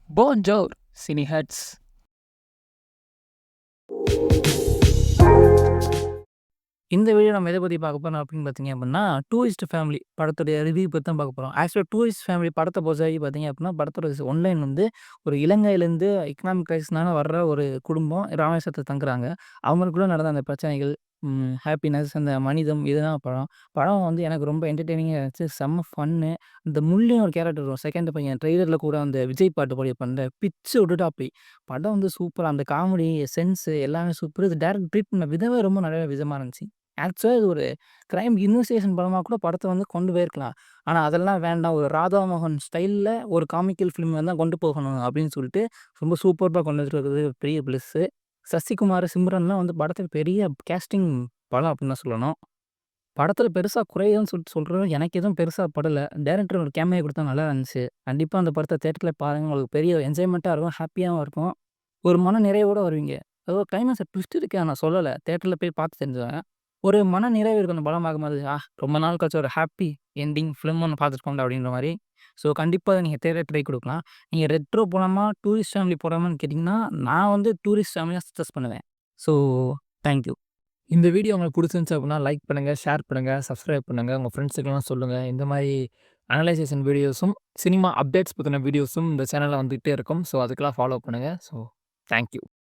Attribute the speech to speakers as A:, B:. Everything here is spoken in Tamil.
A: Bonjour, Cineheads. இந்த வீடியோ நம்ம எத பத்தி பார்க்க போறோம் அப்படின்னு பார்த்தீங்க அப்படின்னா, டூரிஸ்ட் ஃபேமிலி படத்துடைய ரிவ்யூ பத்தி தான் பார்க்க போறோம். ஆக்சுவலா டூரிஸ்ட் ஃபேமிலி படத்த பொறுத்தவரைக்கும் பார்த்தீங்க அப்படின்னா, படத்தோட ஒன்லைன் வந்து ஒரு இலங்கையிலேருந்து எக்கனாமிக் கிரைசிஸ்னால வர்ற ஒரு குடும்பம் ராமேஸ்வரத்துல தங்குறாங்க. அவங்களுக்குள்ள நடந்த அந்த பிரச்சனைகள், ஹேப்பினஸ், அந்த மனிதம் இதுதான் படம். படம் வந்து எனக்கு ரொம்ப என்டர்டெய்னிங்கா இருந்துச்சு. செம்ம ஃபன்னு. இந்த முள்ளின்னு ஒரு கேரக்டர் வரும். செகண்ட் பையன் ட்ரெய்லர்ல கூட அந்த விஜய் பாட்டு பாடியிருப்பான்ல, பிச்சு விட்டுட்டாப்படி. படம் வந்து சூப்பரா அந்த காமெடி சென்ஸ் எல்லாமே சூப்பர். இது டைரக்ட் ட்ரீட் பண்ண விதமே ரொம்ப நல்ல விதமா இருந்துச்சு. ஆக்சுவலா இது ஒரு கிரைம் இன்வெஸ்டிகேஷன் படமா கூட படத்த வந்து கொண்டு போயிருக்கலாம். ஆனா அதெல்லாம் வேண்டாம். ஒரு ராதா மோகன் ஸ்டைல்ல ஒரு காமிக்கல் ஃபிலிம் தான் கொண்டு போகணும் அப்படின்னு சொல்லிட்டு, ரொம்ப சூப்பர்பா கொண்டு வந்துருக்கிறது பெரிய பிளஸ்ஸு. சசிகுமார், சிம்ரன்லாம் வந்து படத்துக்கு பெரிய கேஸ்டிங் பலம் அப்படின்னு தான் சொல்லணும். படத்தில பெருசா குறைன்னு சொல்லிட்டு சொல்றது எனக்கு எதுவும் பெருசா படல. டைரக்டர் ஒரு கேமியோ குடுத்தா நல்லா இருந்துச்சு. கண்டிப்பா அந்த படத்த தியேட்டர்ல பாருங்க. உங்களுக்கு பெரிய என்ஜாய்மென்ட்டா இருக்கும். ஹேப்பியாவும் இருக்கும். ஒரு மன நிறைவோட வருவீங்க. அது ஒரு கிளைமாக்ஸ்ல ட்விஸ்ட் இருக்கு. நான் சொல்லல. தியேட்டர்ல போய் பார்த்து தெரிஞ்சுக்கங்க. ஒரு மன நிறைவு இருக்கும் அந்த படம் பார்க்கும்போது. ரொம்ப நாள் கழிச்சு ஒரு ஹேப்பி எண்டிங் ஃபிலிம் ஒண்ணு பார்த்துருக்கோம்டா அப்படின்ற மாரி. ஸோ கண்டிப்பா நீங்க தியேட்டர் ட்ரை குடுக்கலாம். நீங்க ரெட்ரோ போலாமா? டூரிஸ்ட் ஃபேமிலி போலாமான்னு கேட்டீங்கன்னா, நான் வந்து டூரிஸ்ட் ஃபேமிலியா சஜெஸ்ட் பண்ணுவேன். So thank you. இந்த வீடியோ உங்களுக்கு புடிச்சிருந்துச்சு அப்படின்னா, லைக் பண்ணுங்க, ஷேர் பண்ணுங்க, சப்ஸ்கிரைப் பண்ணுங்க. உங்க ஃப்ரெண்ட்ஸுக்கெல்லாம் சொல்லுங்க. இந்த மாரி அனலைசேஷன் வீடியோஸும், சினிமா அப்டேட்ஸ் பத்தின வீடியோஸும் இந்த சேனல்ல வந்துகிட்டே இருக்கும். ஸோ அதுக்கெல்லாம் ஃபாலோ பண்ணுங்க. So thank you.